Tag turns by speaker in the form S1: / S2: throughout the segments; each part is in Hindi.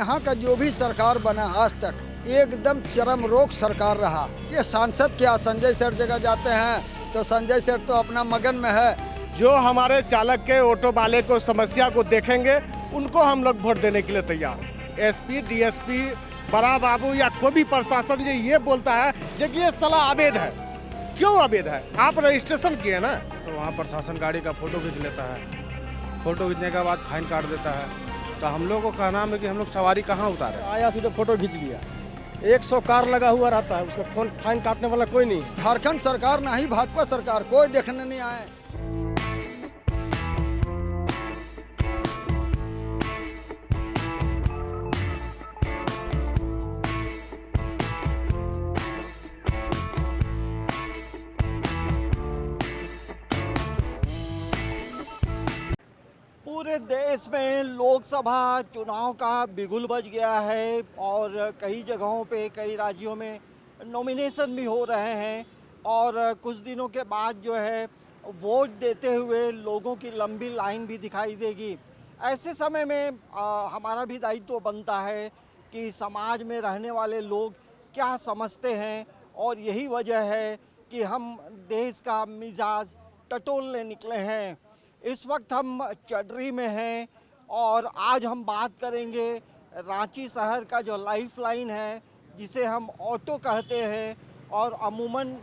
S1: यहाँ का जो भी सरकार बना आज तक एकदम चरम रोक सरकार रहा। ये सांसद क्या संजय सेठ जगह जाते हैं तो संजय सेठ तो अपना मगन में है।
S2: जो हमारे चालक के ऑटो वाले को समस्या को देखेंगे उनको हम लोग वोट देने के लिए तैयार। एसपी डीएसपी बड़ा बाबू या कोई भी प्रशासन ये बोलता है कि ये सलाह अवैध है। क्यों अवैध है? आप रजिस्ट्रेशन किए ना।
S3: तो वहाँ प्रशासन गाड़ी का फोटो खींच लेता है, फोटो खींचने के बाद फाइन काट देता है। तो हम लोग को कहना है कि हम लोग सवारी कहाँ उतारे।
S4: आया सीधे फोटो खींच लिया, 100 कार लगा हुआ रहता है, उसका फाइन काटने वाला कोई नहीं।
S1: झारखंड सरकार ना ही भाजपा सरकार कोई देखने नहीं आए।
S5: पूरे देश में लोकसभा चुनाव का बिगुल बज गया है और कई जगहों पे कई राज्यों में नॉमिनेशन भी हो रहे हैं और कुछ दिनों के बाद जो है वोट देते हुए लोगों की लंबी लाइन भी दिखाई देगी। ऐसे समय में हमारा भी दायित्व बनता है कि समाज में रहने वाले लोग क्या समझते हैं और यही वजह है कि हम देश का मिजाज टटोलने निकले हैं। इस वक्त हम चडरी में हैं और आज हम बात करेंगे रांची शहर का जो लाइफलाइन है जिसे हम ऑटो कहते हैं और अमूमन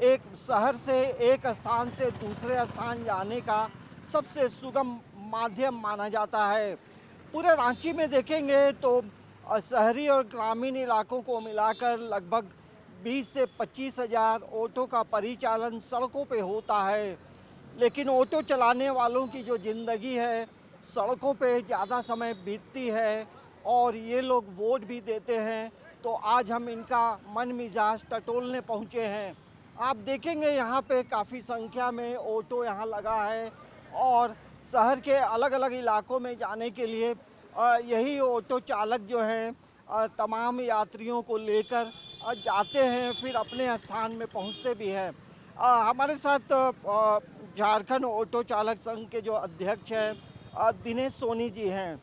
S5: एक शहर से एक स्थान से दूसरे स्थान जाने का सबसे सुगम माध्यम माना जाता है। पूरे रांची में देखेंगे तो शहरी और ग्रामीण इलाकों को मिलाकर लगभग 20 से 25 हज़ार ऑटो का परिचालन सड़कों पे होता है। लेकिन ऑटो चलाने वालों की जो ज़िंदगी है सड़कों पे ज़्यादा समय बीतती है और ये लोग वोट भी देते हैं। तो आज हम इनका मन मिजाज टटोलने पहुँचे हैं। आप देखेंगे यहाँ पे काफ़ी संख्या में ऑटो यहाँ लगा है और शहर के अलग अलग इलाकों में जाने के लिए यही ऑटो चालक जो हैं तमाम यात्रियों को लेकर जाते हैं, फिर अपने स्थान में पहुँचते भी हैं। हमारे साथ झारखंड ऑटो चालक संघ के जो अध्यक्ष हैं दिनेश सोनी जी हैं।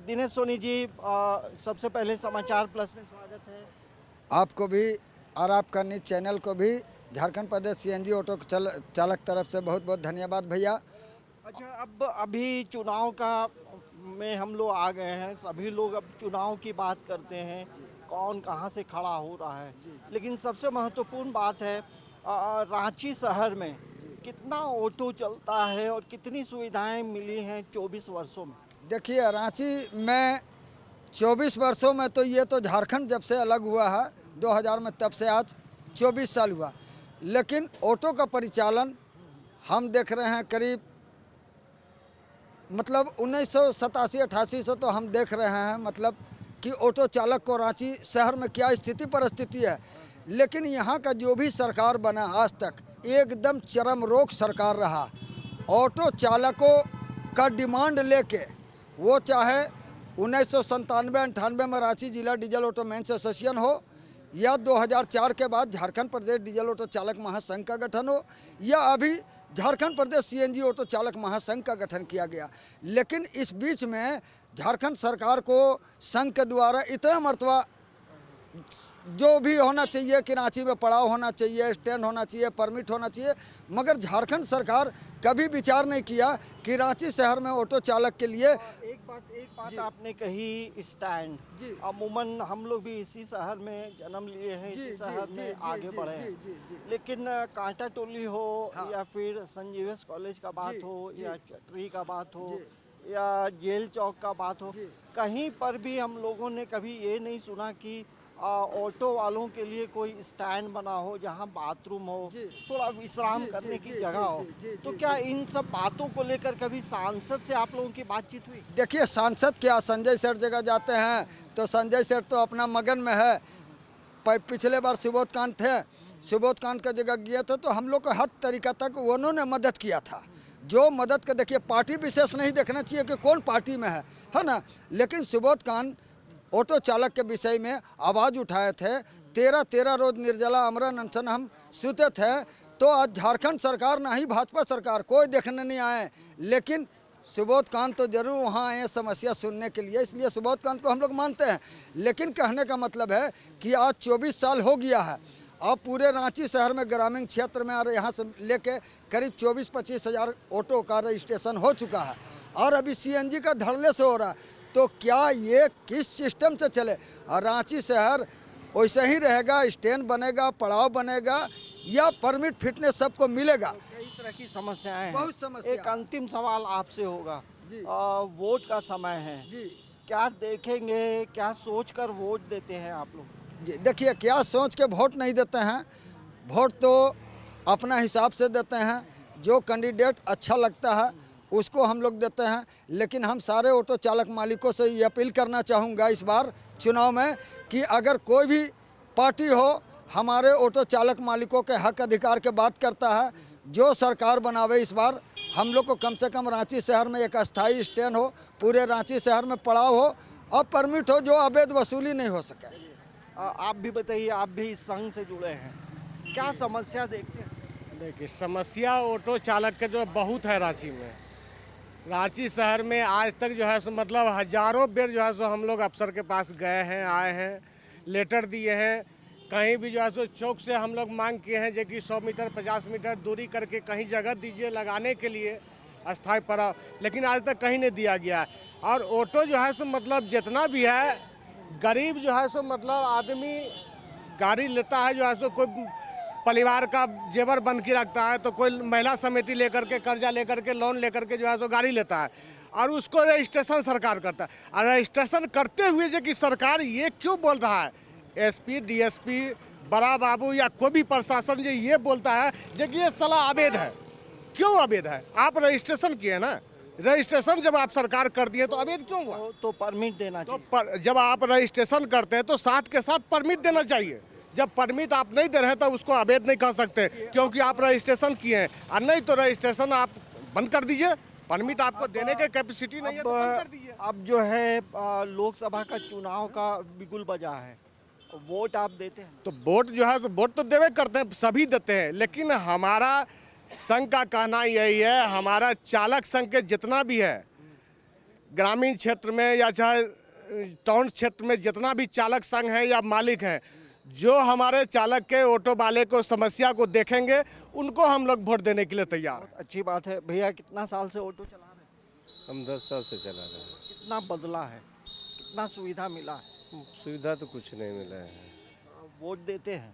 S5: दिनेश सोनी जी, सबसे पहले समाचार प्लस में स्वागत है।
S1: आपको भी और आपका न्यूज चैनल को भी झारखंड प्रदेश सीएनजी ऑटो चालक तरफ से बहुत बहुत धन्यवाद भैया।
S5: अच्छा, अब अभी चुनाव का में हम लोग आ गए हैं, सभी लोग अब चुनाव की बात करते हैं, कौन कहाँ से खड़ा हो रहा है। लेकिन सबसे महत्वपूर्ण बात है रांची शहर में कितना ऑटो चलता है और कितनी सुविधाएं मिली हैं 24 वर्षों में।
S1: देखिए रांची में 24 वर्षों में तो ये तो झारखंड जब से अलग हुआ है 2000 में, तब से आज 24 साल हुआ। लेकिन ऑटो का परिचालन हम देख रहे हैं करीब मतलब 1987-88 से तो हम देख रहे हैं मतलब कि ऑटो चालक को रांची शहर में क्या स्थिति परिस्थिति है। लेकिन यहाँ का जो भी सरकार बना आज तक एकदम चरम रोक सरकार रहा। ऑटो चालकों का डिमांड लेके वो चाहे 1997-98 में रांची जिला डीजल ऑटो मेंस एसोसिएशन हो या 2004 के बाद झारखंड प्रदेश डीजल ऑटो चालक महासंघ का गठन हो या अभी झारखंड प्रदेश सीएनजी ऑटो चालक महासंघ का गठन किया गया। लेकिन इस बीच में झारखंड सरकार को संघ के द्वारा इतना मर्तबा जो भी होना चाहिए कि रांची में पड़ाव होना चाहिए, स्टैंड होना चाहिए, परमिट होना चाहिए, मगर झारखंड सरकार कभी विचार नहीं किया कि रांची शहर में ऑटो चालक के लिए।
S5: एक बात आपने कही स्टैंड, अमूमन हम लोग भी इसी शहर में जन्म लिए हैं, इसी शहर में आगे बढ़े हैं। लेकिन कांटा टोली हो या फिर संजीवस कॉलेज का बात हो या चटरी का बात हो या जेल चौक का बात हो, कहीं पर भी हम लोगों ने कभी ये नहीं सुना कि ऑटो वालों के लिए कोई स्टैंड बना हो जहां बाथरूम हो, थोड़ा विश्राम करने की जगह हो। तो क्या इन सब बातों को लेकर कभी सांसद से आप लोगों की बातचीत हुई?
S1: देखिए सांसद क्या संजय सेठ जगह जाते हैं तो संजय सेठ तो अपना मगन में है। पिछले बार सुबोध कांत थे, सुबोध कांत का जगह गया था तो हम लोग को हर तरीका तक उन्होंने मदद किया था। जो मदद का देखिए पार्टी विशेष नहीं देखना चाहिए कि कौन पार्टी में है ना। लेकिन सुबोध कांत ऑटो चालक के विषय में आवाज़ उठाए थे। 13 रोज निर्जला आमरण अनशन हम सूते थे। तो आज झारखंड सरकार ना ही भाजपा सरकार कोई देखने नहीं आए। लेकिन सुबोध कांत तो जरूर वहाँ आए समस्या सुनने के लिए, इसलिए सुबोध कांत को हम लोग मानते हैं। लेकिन कहने का मतलब है कि आज 24 साल हो गया है, अब पूरे रांची शहर में ग्रामीण क्षेत्र में और यहाँ से लेके करीब 24-25 हज़ार ऑटो का रजिस्ट्रेशन हो चुका है और अभी सीएनजी का धड़ल्ले से हो रहा है। तो क्या ये किस सिस्टम से चले? और रांची शहर वैसे ही रहेगा, स्टैंड बनेगा, पड़ाव बनेगा या परमिट फिटनेस सबको मिलेगा?
S5: कई तरह की समस्याएं हैं।
S1: बहुत समस्या।
S5: एक अंतिम सवाल आपसे होगा,
S1: जी।
S5: वोट का समय है
S1: जी
S5: क्या देखेंगे, क्या सोचकर वोट देते हैं आप लोग?
S1: जी, देखिए क्या सोच के वोट नहीं देते हैं, वोट तो अपना हिसाब से देते हैं, जो कैंडिडेट अच्छा लगता है उसको हम लोग देते हैं। लेकिन हम सारे ऑटो चालक मालिकों से ये अपील करना चाहूँगा इस बार चुनाव में कि अगर कोई भी पार्टी हो हमारे ऑटो चालक मालिकों के हक अधिकार के बात करता है, जो सरकार बनावे इस बार हम लोग को कम से कम रांची शहर में एक अस्थाई स्टैंड हो, पूरे रांची शहर में पड़ाव हो और परमिट हो, जो अवैध वसूली नहीं हो सके।
S5: आप भी बताइए, आप भी इस संघ से जुड़े हैं, क्या समस्या देखते हैं?
S2: देखिए समस्या ऑटो चालक के जो बहुत है रांची में। रांची शहर में आज तक जो है सो मतलब हजारों बेर जो है सो हम लोग अफसर के पास गए हैं, आए हैं, लेटर दिए हैं। कहीं भी जो है सो चौक से हम लोग मांग किए हैं जो कि 100 मीटर 50 मीटर दूरी करके कहीं जगह दीजिए लगाने के लिए अस्थाई पड़ाव, लेकिन आज तक कहीं नहीं दिया गया है। और ऑटो जो है सो मतलब जितना भी है गरीब जो है सो मतलब आदमी गाड़ी लेता है, जो है सो कोई परिवार का जेवर बन के रखता है, तो कोई महिला समिति लेकर के कर्जा लेकर के लोन लेकर के जो है सो गाड़ी लेता है और उसको रजिस्ट्रेशन सरकार करता है। और रजिस्ट्रेशन करते हुए जो कि सरकार ये क्यों बोल रहा है, एसपी डीएसपी बड़ा बाबू या कोई भी प्रशासन जो ये बोलता है जो कि ये सलाह अवैध है। क्यों अवैध है? आप रजिस्ट्रेशन किए ना, रजिस्ट्रेशन जब आप सरकार कर दिए तो अवैध क्यों हुआ?
S5: तो परमिट देना
S2: तो
S5: चाहिए।
S2: जब आप रजिस्ट्रेशन करते हैं तो साथ के साथ परमिट देना चाहिए। जब परमिट आप नहीं दे रहे हैं तो उसको अवैध नहीं कह सकते, क्योंकि आप रजिस्ट्रेशन किए हैं। और नहीं तो रजिस्ट्रेशन आप बंद कर दीजिए, परमिट आपको देने की कैपेसिटी नहीं है तो बंद कर दीजिए।
S5: अब जो है लोकसभा का चुनाव का बिगुल बजा है, वोट आप देते हैं?
S2: तो वोट जो है वोट तो देवे करते हैं, सभी देते हैं। लेकिन हमारा संघ का कहना यही है, हमारा चालक संघ के जितना भी है ग्रामीण क्षेत्र में या चाहे टाउन क्षेत्र में जितना भी चालक संघ है या मालिक हैं, जो हमारे चालक के ऑटो वाले को समस्या को देखेंगे उनको हम लोग वोट देने के लिए तैयार हैं।
S5: अच्छी बात है। भैया कितना साल से ऑटो चला रहे हैं?
S6: हम 10 साल से चला रहे हैं।
S5: कितना बदला है, कितना सुविधा मिला है?
S6: सुविधा तो कुछ नहीं मिला है।
S5: वोट देते हैं?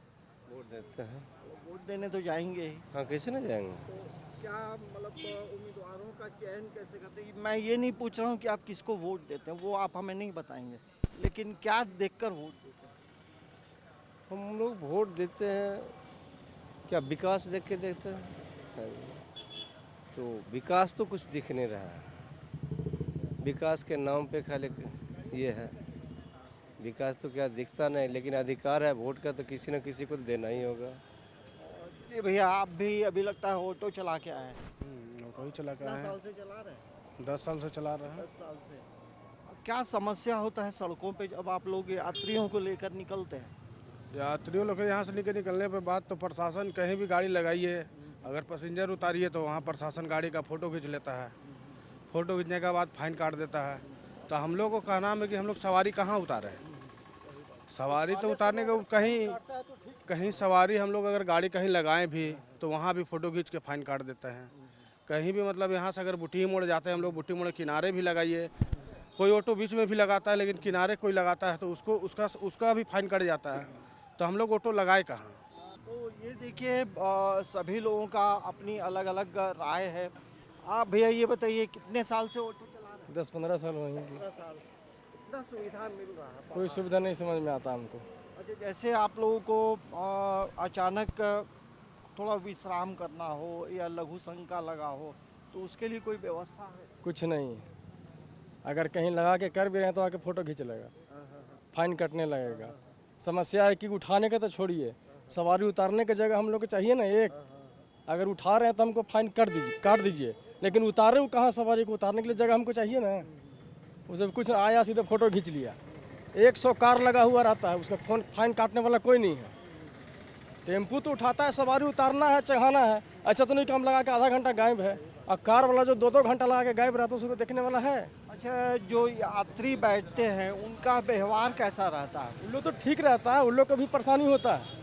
S6: वोट देते हैं।
S5: वोट देने तो जाएंगे ही।
S6: हाँ, कैसे ना जाएंगे।
S5: तो क्या मतलब उम्मीदवारों का चयन कैसे करते हैं? मैं ये नहीं पूछ रहा हूँ कि आप किसको वोट देते हैं, वो आप हमें नहीं बताएंगे, लेकिन क्या देखकर वोट देते हैं?
S6: हम लोग वोट देते हैं, क्या विकास देख के देते हैं? हाँ जी। तो विकास तो कुछ दिख नहीं रहा है। विकास के नाम पे खाली ये है, विकास तो क्या दिखता नहीं। लेकिन अधिकार है वोट का तो किसी न किसी को देना ही होगा।
S5: ये भैया आप भी अभी लगता है ऑटो चला के आए हैं?
S3: ऑटो ही चला के
S5: कितना
S3: आए
S5: साल
S3: हैं।
S5: से चला रहे हैं?
S3: 10 साल से चला रहे हैं।
S5: 10 साल से। क्या समस्या होता है सड़कों पे जब आप लोग यात्रियों को लेकर निकलते हैं?
S3: यात्रियों लोग यहाँ से निकलने पे बात तो प्रशासन कहीं भी गाड़ी लगाइए, अगर पैसेंजर उतारिए तो वहाँ प्रशासन गाड़ी का फ़ोटो खींच लेता है। फ़ोटो खींचने के बाद फाइन काट देता है। तो हम लोग को कहना है कि हम लोग सवारी कहाँ उतारें? सवारी तो उतारने को कहीं सवारी हम लोग अगर गाड़ी कहीं लगाएं भी तो वहाँ भी फ़ोटो खींच के फाइन काट देते हैं। कहीं भी मतलब यहाँ से अगर बुटी मोड़ जाते हैं हम लोग, बुटी मोड़ किनारे भी लगाइए, कोई ऑटो बीच में भी लगाता है लेकिन किनारे कोई लगाता है तो उसका भी फाइन कट जाता है। तो हम लोग ऑटो लगाए कहाँ?
S5: तो ये देखिए सभी लोगों का अपनी अलग अलग राय है। आप भैया ये बताइए कितने साल से ऑटो चला रहे हैं?
S4: 10-15 साल हुए हैं।
S5: 15 साल। कितना सुविधा मिल रहा है?
S4: कोई सुविधा नहीं समझ में आता हमको।
S5: अच्छा, जैसे आप लोगों को अचानक थोड़ा विश्राम करना हो या लघु शंका लगा हो तो उसके लिए कोई व्यवस्था है?
S4: कुछ नहीं, अगर कहीं लगा के कर भी रहे हैं तो आके फ़ोटो खींच लेगा, फाइन कटने लगेगा। समस्या है कि उठाने का तो छोड़िए, सवारी उतारने की जगह हम लोग को चाहिए ना एक। अगर उठा रहे हैं तो हमको फाइन काट दीजिए, लेकिन उतारे वो कहाँ? सवारी को उतारने के लिए जगह हमको चाहिए ना। उसे कुछ आया सीधे फ़ोटो खींच लिया। 100 कार लगा हुआ रहता है, उसका फाइन काटने वाला कोई नहीं है। टेम्पू तो उठाता है, सवारी उतारना है, चढ़ाना है, अच्छा तो नहीं काम लगा के आधा घंटा गायब है, और कार वाला जो 2-2 घंटा लगा के गायब रहता है उसको देखने वाला है?
S5: अच्छा, जो यात्री बैठते हैं उनका व्यवहार कैसा रहता है?
S4: उन लोग तो ठीक रहता है, उन लोग को भी परेशानी होता है।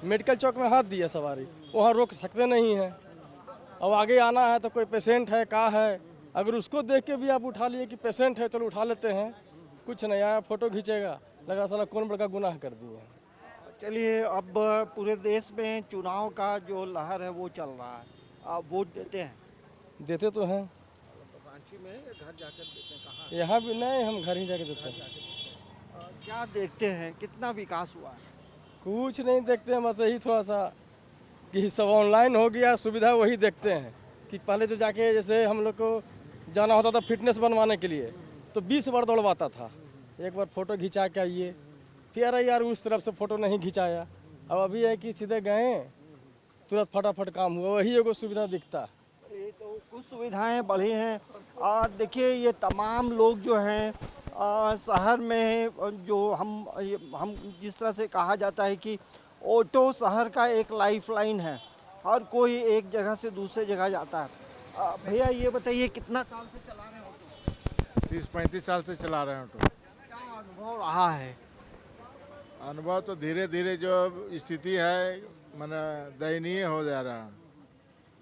S4: मेडिकल चौक में हाथ दिया सवारी, वहाँ रोक सकते नहीं हैं। अब आगे आना है तो कोई पेशेंट है का है, अगर उसको देख के भी आप उठा लिए कि पेशेंट है चलो उठा लेते हैं, कुछ नहीं आया फोटो खींचेगा, लगा साला कौन बड़ा गुनाह कर दिए।
S5: चलिए, अब पूरे देश में चुनाव का जो लहर है वो चल रहा है, आप वोट देते हैं?
S4: देते तो हैं,
S5: रांची में घर जाकर देते हैं? कहाँ?
S4: यहाँ भी नहीं, हम घर ही जाके देते हैं।
S5: क्या देखते हैं, कितना विकास हुआ है?
S4: कुछ नहीं देखते हैं, बस यही थोड़ा सा कि सब ऑनलाइन हो गया, सुविधा वही देखते हैं कि पहले जो जाके जैसे हम लोग को जाना होता था फिटनेस बनवाने के लिए तो 20 बार दौड़वाता था, एक बार फ़ोटो खिंचा के आइए, फिर अरे यार उस तरफ से फ़ोटो नहीं खिंचाया। अब अभी है कि सीधे गए तुरंत फटाफट काम हुआ, वही एगो सुविधा दिखता।
S5: ये तो कुछ सुविधाएं बढ़ी हैं। देखिए, ये तमाम लोग जो हैं शहर में, जो हम जिस तरह से कहा जाता है कि ऑटो शहर का एक लाइफलाइन है, हर कोई एक जगह से दूसरे जगह जाता है। भैया ये बताइए, कितना साल से चला रहे हैं ऑटो?
S7: 30-35 साल से चला रहे हैं ऑटो।
S5: क्या अनुभव रहा है?
S7: अनुभव तो धीरे धीरे जो स्थिति है माने दयनीय हो जा रहा है,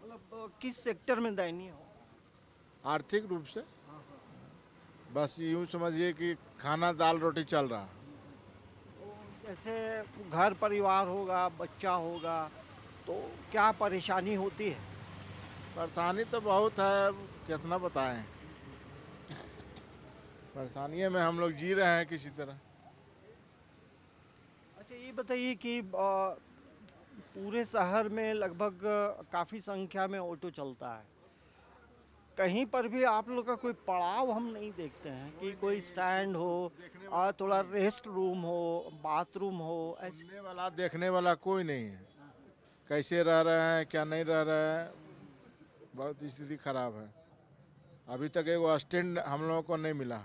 S5: मतलब किस सेक्टर में दयनीय हो?
S7: आर्थिक रूप से। बस यूँ समझिए कि खाना दाल रोटी चल रहा।
S5: जैसे घर परिवार होगा, बच्चा होगा, तो क्या परेशानी होती है?
S7: परेशानी तो बहुत है, कितना बताएं। परेशानी में हम लोग जी रहे हैं किसी तरह।
S5: अच्छा, ये बताइए कि पूरे शहर में लगभग काफ़ी संख्या में ऑटो चलता है, कहीं पर भी आप लोग का कोई पड़ाव हम नहीं देखते हैं कि कोई स्टैंड हो और थोड़ा रेस्ट रूम हो, बाथरूम हो, ऐसे?
S7: सुनने वाला देखने वाला कोई नहीं है, कैसे रह रहे हैं क्या नहीं रह रहे हैं, बहुत स्थिति खराब है। अभी तक एगो स्टैंड हम लोगों को नहीं मिला।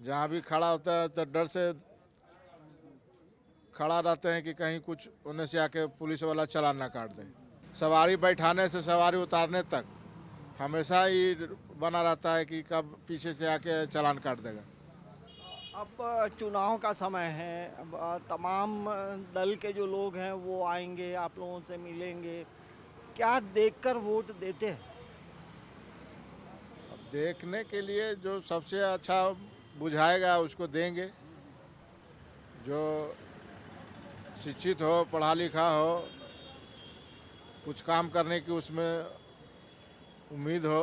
S7: जहाँ भी खड़ा होता है तो डर से खड़ा रहते हैं कि कहीं कुछ उन्हें से आके पुलिस वाला चालान ना काट दे। सवारी बैठाने से सवारी उतारने तक हमेशा ही बना रहता है कि कब पीछे से आके चालान काट देगा।
S5: अब चुनाव का समय है, अब तमाम दल के जो लोग हैं वो आएंगे, आप लोगों से मिलेंगे, क्या देखकर वोट देते हैं?
S7: अब देखने के लिए जो सबसे अच्छा बुझाएगा उसको देंगे। जो शिक्षित हो, पढ़ा लिखा हो, कुछ काम करने की उसमें उम्मीद हो,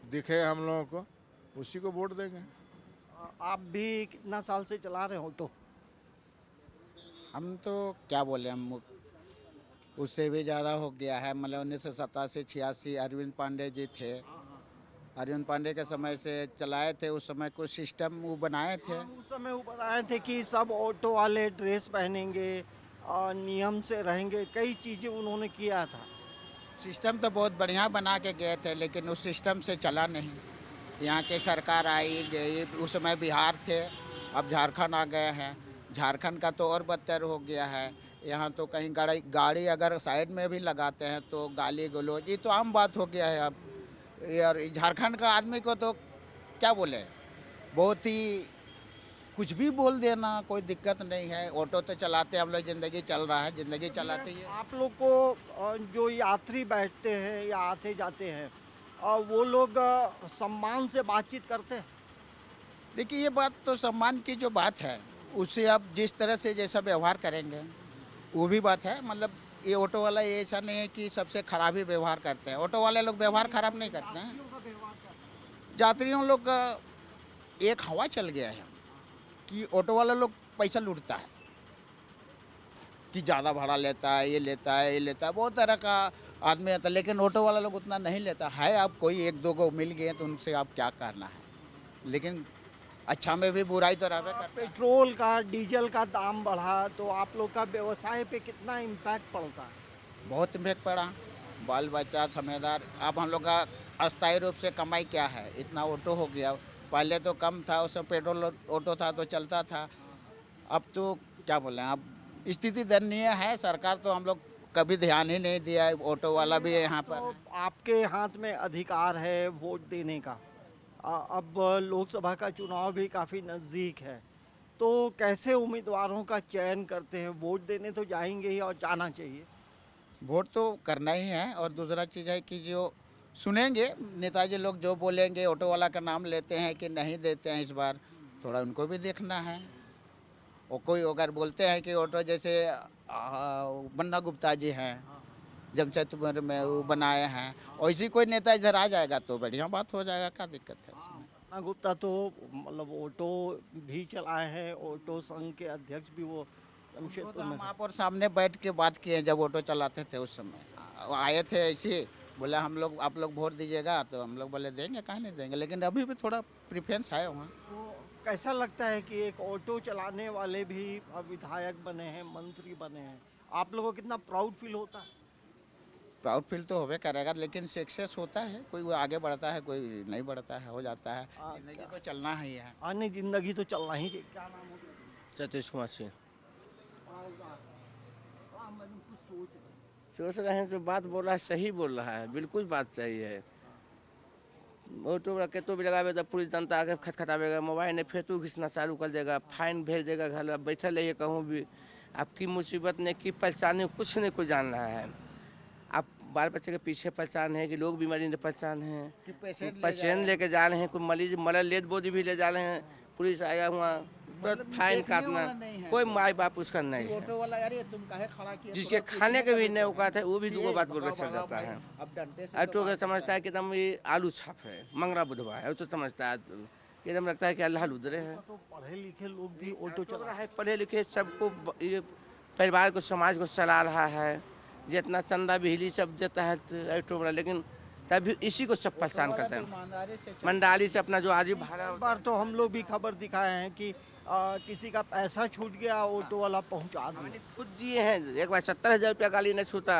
S7: दिखे हम लोगों को, उसी को वोट देंगे।
S5: आप भी कितना साल से चला रहे हैं ऑटो?
S8: हम तो क्या बोले, हम उससे भी ज़्यादा हो गया है। मतलब 1987-86 अरविंद पांडे जी थे, अरविंद पांडे के समय से चलाए थे। उस समय कुछ सिस्टम वो बनाए थे।
S5: उस समय वो बनाए थे कि सब ऑटो वाले ड्रेस पहनेंगे और नियम से रहेंगे, कई चीज़ें उन्होंने किया था।
S8: सिस्टम तो बहुत बढ़िया बना के गए थे, लेकिन उस सिस्टम से चला नहीं। यहाँ के सरकार आई गई, उस समय बिहार थे, अब झारखंड आ गए हैं। झारखंड का तो और बदतर हो गया है। यहाँ तो कहीं गाड़ी अगर साइड में भी लगाते हैं तो गाली गलौज, ये तो आम बात हो गया है। अब यार झारखंड का आदमी को तो क्या बोले, बहुत ही कुछ भी बोल देना, कोई दिक्कत नहीं है। ऑटो तो चलाते हम लोग, ज़िंदगी चल रहा है, ज़िंदगी चलाती है।
S5: आप लोग को जो यात्री बैठते हैं या आते जाते हैं, वो लोग सम्मान से बातचीत करते हैं?
S8: देखिए, ये बात तो सम्मान की जो बात है, उससे आप जिस तरह से जैसा व्यवहार करेंगे वो भी बात है। मतलब ये ऑटो वाला ये ऐसा नहीं है कि सबसे खराब ही व्यवहार करते हैं। ऑटो वाले लोग व्यवहार खराब नहीं करते हैं। यात्रियों लोग का एक हवा चल गया है कि ऑटो वाला लोग पैसा लूटता है, कि ज़्यादा भाड़ा लेता है, ये लेता है, ये लेता है, बहुत तरह का आदमी आता है। लेकिन ऑटो वाला लोग उतना नहीं लेता है। आप कोई एक दो को मिल गए तो उनसे आप क्या करना है, लेकिन अच्छा में भी बुराई तो रहबे करता है।
S5: पेट्रोल का, डीजल का दाम बढ़ा तो आप लोग का व्यवसाय पे कितना इम्पैक्ट पड़ता है?
S8: बहुत इम्पैक्ट पड़ा। बाल बच्चा थमेदार, अब हम लोग का अस्थायी रूप से कमाई क्या है, इतना ऑटो हो गया। पहले तो कम था, उसमें पेट्रोल ऑटो था तो चलता था। अब तो क्या बोलें, अब स्थिति दयनीय है। सरकार तो हम लोग कभी ध्यान ही नहीं दिया। ऑटो वाला भी यहाँ पर
S5: तो आपके हाथ में अधिकार है वोट देने का। अब लोकसभा का चुनाव भी काफ़ी नज़दीक है, तो कैसे उम्मीदवारों का चयन करते हैं? वोट देने तो जाएंगे ही और जाना चाहिए।
S8: वोट तो करना ही है, और दूसरा चीज़ है कि जो सुनेंगे नेताजी लोग जो बोलेंगे, ऑटो वाला का नाम लेते हैं कि नहीं देते हैं इस बार, थोड़ा उनको भी देखना है। और कोई अगर बोलते हैं कि ऑटो जैसे बन्ना गुप्ता जी हैं, जमशेदपुर में वो बनाए हैं, और इसी कोई नेता इधर आ जाएगा तो बढ़िया बात हो जाएगा। क्या दिक्कत है उसमें?
S5: बन्ना गुप्ता तो मतलब ऑटो भी चलाए हैं, ऑटो संघ के अध्यक्ष भी वो
S8: वो
S5: जमशेदपुर
S8: तो
S5: में
S8: हम
S5: थे।
S8: आप और सामने बैठ के बात किए जब ऑटो चलाते थे उस समय। आए थे ऐसे, बोले हम लोग आप लोग वोट दीजिएगा, तो हम लोग बोले देंगे, काहे नहीं देंगे, लेकिन अभी भी थोड़ा प्रेफरेंस है वहाँ।
S5: तो कैसा लगता है कि एक ऑटो चलाने वाले भी विधायक बने हैं, मंत्री बने हैं? आप लोगों को कितना प्राउड फील होता है?
S8: प्राउड फील तो होवे करेगा, लेकिन सक्सेस होता है, कोई वो आगे बढ़ता है, कोई नहीं बढ़ता है, हो जाता है। जिंदगी तो चलना ही है।
S5: आने जिंदगी तो चलना ही चाहिए। क्या नाम होगा?
S6: सतीश कुमार सिंह।
S5: सोच
S6: सोच रहे हैं जो बात बोल रहा है सही बोल रहा है, बिल्कुल बात सही है। ऑटो वाला के तो भी लगावे तो पूरी जनता आगे खटखटावेगा, मोबाइल ने फेंटू घिसना चालू कर देगा, फाइन भेज देगा, घर में बैठे रहिए कहूँ भी। आपकी मुसीबत ने की परेशानी कुछ नहीं कोई जान रहा है। आप बाल बच्चे के पीछे परेशान है कि लोग बीमारी में परेशान हैं,
S8: कि पेशेंट
S6: पेशेंट लेके जा रहे हैं, कोई मरीज मरल लेद बोझ भी ले जा रहे हैं, पुलिस आया हुआ तो फाइन काटना, कोई माई बाप उसका नहीं है।
S8: ऑटो वाला अरे तुम काहे खड़ा किए,
S6: जिसके खाने के भी नहीं औकात है वो भी दूगो बात बोल के चल जाता है।
S8: अब डंडे से
S6: ऑटो का समझता है कि एकदम ये आलू छाप है, मंगरा बुधवा है, तो समझता है एकदम लगता है कि अल्लाह लुदरे है।
S5: तो पढ़े लिखे लोग भी ऑटो
S6: ऑटो
S5: चला
S6: वाला है पढ़े लिखे सबको ये परिवार को समाज को चला रहा है, जितना चंदा बिजली सब देता है ऑटो वाला, लेकिन तभी इसी को सब परेशान करते हैं।
S8: ईमानदारी से
S6: मंडाली से अपना जो आज भाड़ा
S5: एक बार तो हम लोग भी खबर दिखाए हैं कि किसी का पैसा छूट गया, ऑटो वाला पहुंचा दिया।
S6: मैंने खुद दिए हैं। एक बार 70,000 रुपया गाली नहीं छूटा,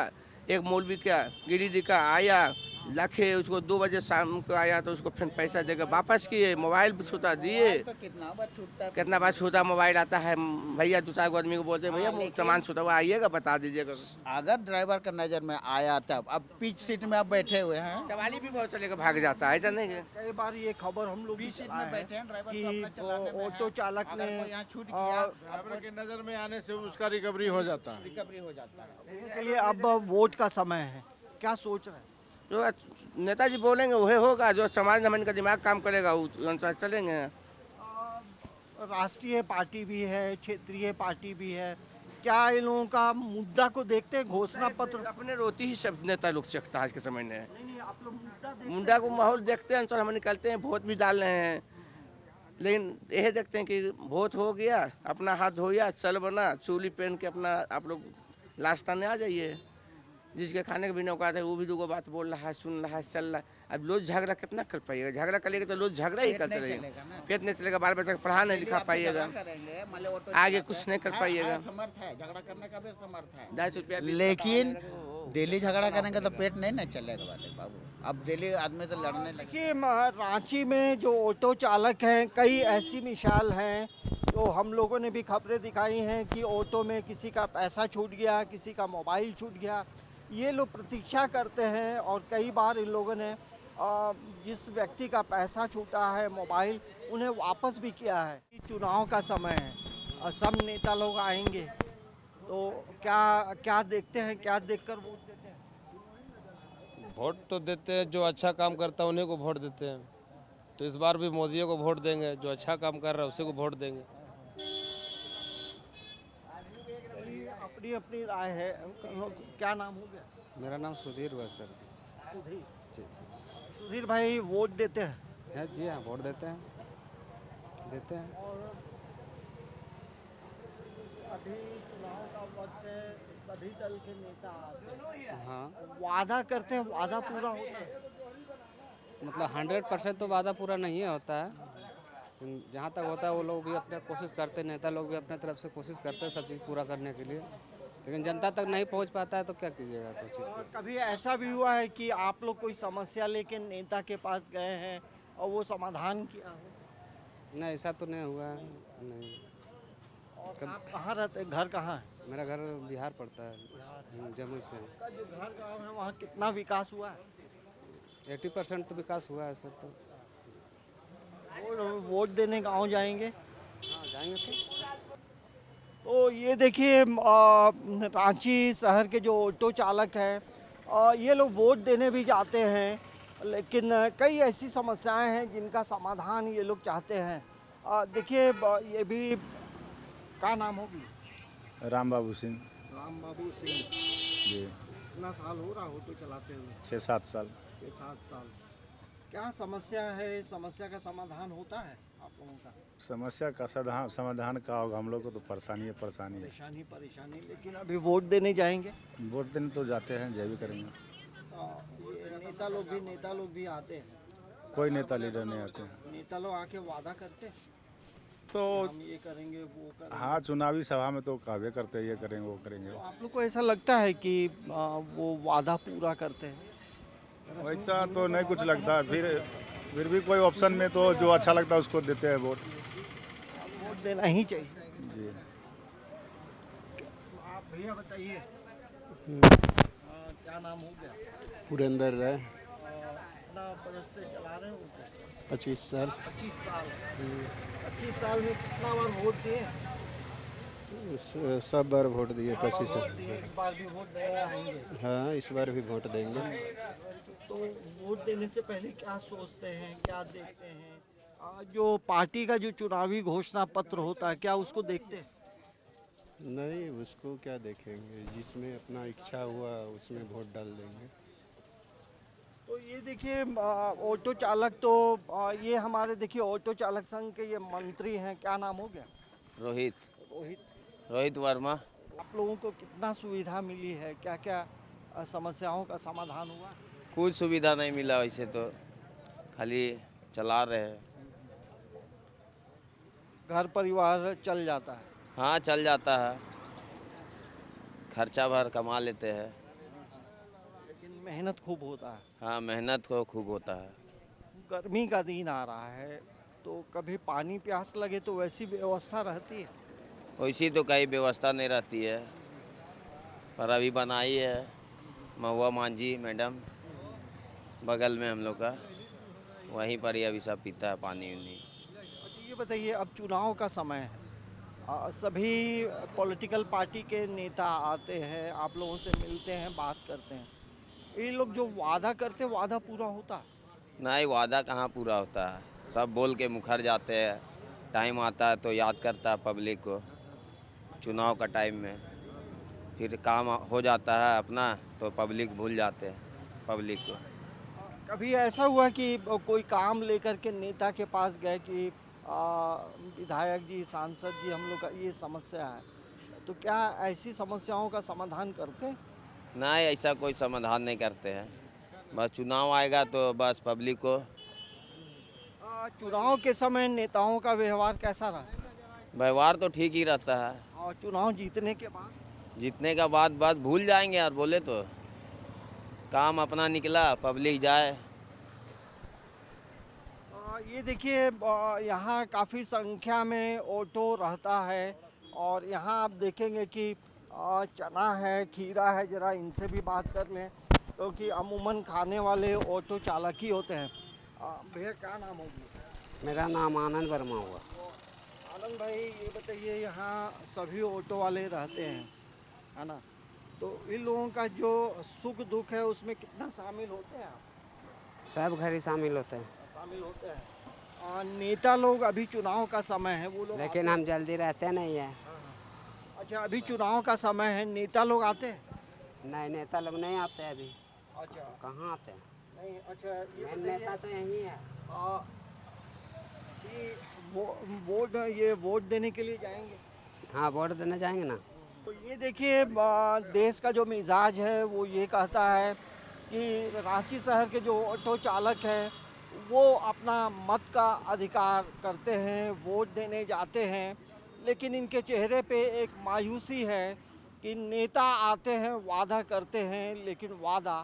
S6: एक मौलवी का गिरिडीह का आया लाखे, उसको 2 बजे शाम को आया तो उसको फिर पैसा देकर वापस किए, मोबाइल भी छूटा दिए।
S8: तो कितना बार छूटता है।
S6: कितना बार छूटा मोबाइल आता है, भैया 2-4 आदमी को बोलते हैं भैया वो सामान छूटा हुआ, आइएगा बता दीजिएगा।
S8: अगर ड्राइवर का नजर में आया तब, अब पीछ सीट में आप बैठे हुए हैं,
S6: सवाली भी बहुत चलेगा भाग जाता है, ऐसा नहीं है।
S5: कई बार ये खबर हम लोग भी
S8: बीच सीट
S5: चलाए
S8: में
S5: हैं
S8: बैठे हैं, ड्राइवर
S5: कि
S8: तो अपना चलाने में
S5: ऑटो
S8: है।
S5: चालक
S8: अगर
S5: ने
S8: कोई यहाँ छूट गया,
S7: ड्राइवर की नज़र में आने से उसका रिकवरी हो जाता है।
S8: रिकवरी हो जाता है।
S5: चलिए अब वोट का समय है, क्या सोच रहे हैं?
S6: जो नेताजी बोलेंगे वही होगा, जो समाज में इनका दिमाग काम करेगा वो अनुसार चलेंगे।
S5: राष्ट्रीय पार्टी भी है, क्षेत्रीय पार्टी भी है, क्या इन लोगों का मुद्दा को देखते हैं? घोषणा पत्र
S6: अपने रोटी ही सब नेता लोग चखता है आज के समय में।
S5: नहीं, आप लोग मुद्दा देखते
S6: मुंडा को माहौल देखते हैं, अनुसार हम निकलते हैं, वोट भी डाल रहे हैं, लेकिन यह देखते हैं कि वोट हो गया, अपना हाथ धोया, चल बना, चूली पहन के अपना आप लोग लास्ट में आ जाइए। जिसके खाने के भी नहीं औकात है वो भी दूगो बात बोल रहा है, सुन रहा है, चल रहा है। अब लोग झगड़ा कितना कर पाइएगा? झगड़ा करिएगा तो लोग झगड़ा ही करते रहेंगे, पेट नहीं चलेगा, बाल बच्चा पढ़ा नहीं लिखा पाइएगा, आगे कुछ नहीं कर पाइएगा।
S8: समर्थ है, झगड़ा करने का भी समर्थ है,
S6: 250 रुपया
S8: लेकिन डेली झगड़ा करेंगे तो पेट नहीं ना चलेगा वाले बाबू। अब डेली आदमी से लड़ने लगे।
S5: देखिए रांची में जो ऑटो चालक हैं, कई ऐसी मिसाल हैं जो हम लोगों ने भी खबरें दिखाई हैं कि ऑटो में किसी का पैसा छूट गया, किसी का मोबाइल छूट गया। ये लोग प्रतीक्षा करते हैं और कई बार इन लोगों ने जिस व्यक्ति का पैसा छूटा है, मोबाइल, उन्हें वापस भी किया है। चुनाव का समय है और सब नेता लोग आएंगे, तो क्या देखते हैं, क्या देखकर वोट देते हैं?
S9: वोट तो देते हैं, जो अच्छा काम करता है उन्हीं को वोट देते हैं। तो इस बार भी मोदी को वोट देंगे, जो अच्छा काम कर रहा है उसी को वोट देंगे।
S5: अपनी अपनी राय है। क्या नाम हो गया?
S10: मेरा नाम सुधीर हुआ सर जी।
S5: सुधीर
S10: जी सर।
S5: सुधीर भाई वोट देते हैं?
S10: हाँ जी हाँ, वोट देते हैं।
S5: और अभी चुनाव का वक्त है, सभी दल के नेता आते हैं,
S10: हाँ,
S5: वादा करते हैं, वादा पूरा होता है?
S10: मतलब 100% तो वादा पूरा नहीं होता है, जहाँ तक होता है वो लोग भी अपने कोशिश करते हैं, नेता लोग भी अपने तरफ से कोशिश करते हैं सब चीज़ पूरा करने के लिए, लेकिन जनता तक नहीं पहुँच पाता है तो क्या कीजिएगा तो चीज़ को।
S5: कभी ऐसा भी हुआ है कि आप लोग कोई समस्या लेके नेता के पास गए हैं और वो समाधान किया हो?
S10: नहीं, ऐसा तो नहीं हुआ है, नहीं।
S5: और आप कहाँ रहते हैं, घर कहाँ है?
S10: मेरा घर बिहार पड़ता है, जमुई से।
S5: आपका जो घर गाँव है वहाँ कितना विकास हुआ है?
S10: 80% तो विकास हुआ है सर। तो
S5: वोट देने गाँव जाएंगे?
S10: हाँ जाएंगे सर।
S5: तो ये देखिए रांची शहर के जो ऑटो चालक हैं ये लोग वोट देने भी जाते हैं, लेकिन कई ऐसी समस्याएं हैं जिनका समाधान ये लोग चाहते हैं। देखिए ये भी, क्या नाम होगी?
S11: राम बाबू सिंह।
S5: राम बाबू सिंह
S11: जी।
S5: कितना साल हो रहा ऑटो चलाते हुए?
S11: 6-7 साल।
S5: 6-7 साल। क्या समस्या है, समस्या का समाधान होता है आप लोगों का?
S11: समस्या का समाधान का होगा, हम लोग को तो परेशानी है।
S5: परेशानी, लेकिन अभी वोट देने जाएंगे?
S11: वोट देने तो जाते हैं, जय भी करेंगे।
S5: ये नेता लोग भी आते हैं?
S11: कोई नेता लीडर नहीं आते हैं।
S5: नेता लोग आके वादा करते हैं
S11: तो
S5: हम ये करेंगे वो करेंगे।
S11: हाँ, चुनावी सभा में तो कहवे करते हैं, ये करेंगे वो करेंगे।
S5: तो आप लोग को ऐसा लगता है कि वो वादा पूरा करते हैं?
S11: वैसा तो नहीं कुछ लगता है, फिर भी कोई ऑप्शन में तो जो अच्छा लगता है उसको देते हैं वोट।
S5: वोट देना ही चाहिए।
S11: जी।
S5: आप भैया बताइए क्या नाम हो गया?
S3: पुरेंद्र राय।
S5: कितना बरस से चला रहे हो?
S3: 25 साल।
S5: 25 साल। 25 साल में कितना बार वोट दिए?
S3: सब बार वोट दिए 25 साल।
S5: इस बार भी वोट देने आएंगे?
S3: हाँ, इस बार भी वोट देंगे।
S5: तो वोट देने से पहले क्या सोचते हैं, क्या देखते हैं? जो पार्टी का जो चुनावी घोषणा पत्र होता है, क्या उसको देखते हैं?
S3: नहीं, उसको क्या देखेंगे, जिसमें अपना इच्छा हुआ उसमें वोट डाल देंगे।
S5: तो ये देखिए ऑटो चालक तो ये हमारे देखिए ऑटो चालक संघ के ये मंत्री हैं, क्या नाम हो गया?
S12: रोहित वर्मा।
S5: आप लोगों को कितना सुविधा मिली है, क्या क्या समस्याओं का समाधान हुआ?
S12: कुछ सुविधा नहीं मिला, वैसे तो खाली चला रहे हैं।
S5: घर परिवार चल जाता है?
S12: हाँ चल जाता है, खर्चा भर कमा लेते हैं।
S5: लेकिन मेहनत खूब होता है।
S12: हाँ मेहनत को खूब होता है।
S5: गर्मी का दिन आ रहा है तो कभी पानी प्यास लगे तो वैसी व्यवस्था रहती है?
S12: वैसी तो कहीं व्यवस्था नहीं रहती है, पर अभी बनाई है महुआ मांझी मैडम बगल में हम लोग का, वहीं पर ही अभी सब पीता है पानी उनी।
S5: अच्छा ये बताइए, अब चुनाव का समय है, सभी पॉलिटिकल पार्टी के नेता आते हैं, आप लोगों से मिलते हैं, बात करते हैं, ये लोग जो वादा करते हैं वादा पूरा होता है?
S12: नहीं, वादा कहाँ पूरा होता है, सब बोल के मुखर जाते हैं, टाइम आता है तो याद करता है पब्लिक को, चुनाव का टाइम में फिर काम हो जाता है अपना तो पब्लिक भूल जाते हैं पब्लिक को।
S5: कभी ऐसा हुआ कि कोई काम लेकर के नेता के पास गए कि विधायक जी, सांसद जी, हम लोग का ये समस्या है, तो क्या ऐसी समस्याओं का समाधान करते हैं?
S12: नहीं, ऐसा कोई समाधान नहीं करते हैं, बस चुनाव आएगा तो बस पब्लिक को।
S5: चुनाव के समय नेताओं का व्यवहार कैसा रहा?
S12: व्यवहार तो ठीक ही रहता है,
S5: और चुनाव जीतने के बाद?
S12: जीतने का बाद बस भूल जाएंगे यार, बोले तो काम अपना निकला, पब्लिक जाए।
S5: ये देखिए यहाँ काफ़ी संख्या में ऑटो रहता है और यहाँ आप देखेंगे कि चना है, खीरा है, ज़रा इनसे भी बात कर लें क्योंकि अमूमन खाने वाले ऑटो चालक ही होते हैं। भैया क्या नाम होगी?
S10: मेरा नाम आनंद वर्मा हुआ।
S5: आनंद भाई ये बताइए, यहाँ सभी ऑटो वाले रहते हैं, है ना, तो इन लोगों का जो सुख दुख है उसमें कितना शामिल होते हैं आप?
S10: सब घर ही शामिल होते हैं।
S5: शामिल होते हैं। नेता लोग, अभी चुनाव का समय है, वो लोग
S10: लेकिन हम जल्दी रहते नहीं है।
S5: अच्छा, अभी चुनाव का समय है, नेता लोग आते हैं?
S10: नहीं, नेता लोग नहीं आते अभी।
S5: अच्छा,
S10: कहाँ आते हैं?
S5: नहीं। अच्छा, ये
S10: नेता तो यही है।
S5: ये वोट देने के लिए जाएंगे?
S10: हाँ, वोट देने जाएंगे ना।
S5: तो ये देखिए देश का जो मिजाज है वो ये कहता है कि रांची शहर के जो ऑटो चालक हैं वो अपना मत का अधिकार करते हैं, वोट देने जाते हैं, लेकिन इनके चेहरे पे एक मायूसी है कि नेता आते हैं, वादा करते हैं, लेकिन वादा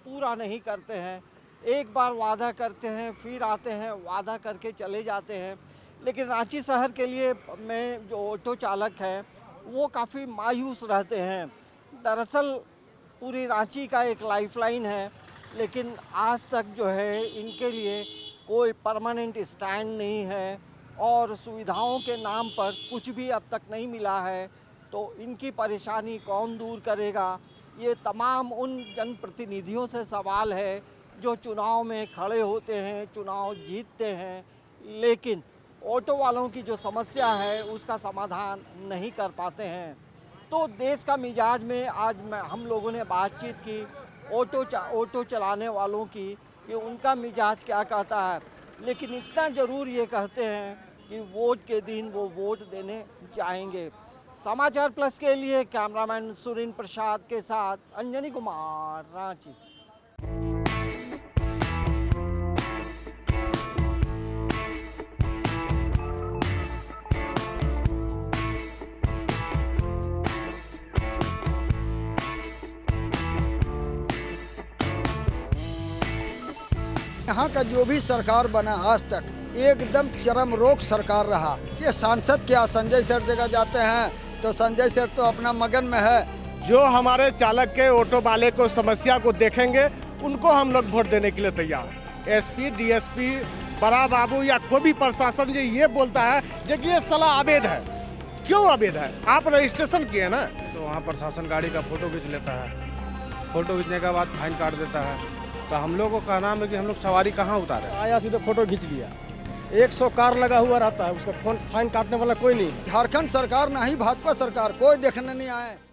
S5: पूरा नहीं करते हैं। एक बार वादा करते हैं, फिर आते हैं, वादा करके चले जाते हैं। लेकिन रांची शहर के लिए में जो ऑटो चालक हैं वो काफ़ी मायूस रहते हैं। दरअसल पूरी रांची का एक लाइफलाइन है, लेकिन आज तक जो है इनके लिए कोई परमानेंट स्टैंड नहीं है और सुविधाओं के नाम पर कुछ भी अब तक नहीं मिला है। तो इनकी परेशानी कौन दूर करेगा, ये तमाम उन जनप्रतिनिधियों से सवाल है जो चुनाव में खड़े होते हैं, चुनाव जीतते हैं, लेकिन ऑटो वालों की जो समस्या है उसका समाधान नहीं कर पाते हैं। तो देश का मिजाज में आज हम लोगों ने बातचीत की ऑटो चलाने वालों की कि उनका मिजाज क्या कहता है, लेकिन इतना ज़रूर ये कहते हैं कि वोट के दिन वो वोट देने जाएंगे। समाचार प्लस के लिए कैमरामैन सुरीन प्रसाद के साथ अंजनी कुमार, रांची।
S1: यहाँ का जो भी सरकार बना आज तक एकदम चरम रोक सरकार रहा। ये सांसद क्या संजय सेठ जगह जाते हैं तो संजय सेठ तो अपना मगन में है।
S2: जो हमारे चालक के ऑटो वाले को समस्या को देखेंगे उनको हम लोग वोट देने के लिए तैयार हैं। एसपी, डीएसपी, बड़ा बाबू या कोई भी प्रशासन जो ये बोलता है कि ये साला अवैध है, क्यों अवैध है? आप रजिस्ट्रेशन किए ना,
S3: तो वहाँ प्रशासन गाड़ी का फ़ोटो खींच लेता है, फ़ोटो खींचने के बाद फाइन काट देता है। तो हम लोग को कहना है कि हम लोग सवारी कहाँ उतारें।
S4: आया सीधे फोटो खींच लिया, 100 कार लगा हुआ रहता है, उसका फाइन काटने वाला कोई नहीं।
S1: झारखंड सरकार ना ही भाजपा सरकार कोई देखने नहीं आए।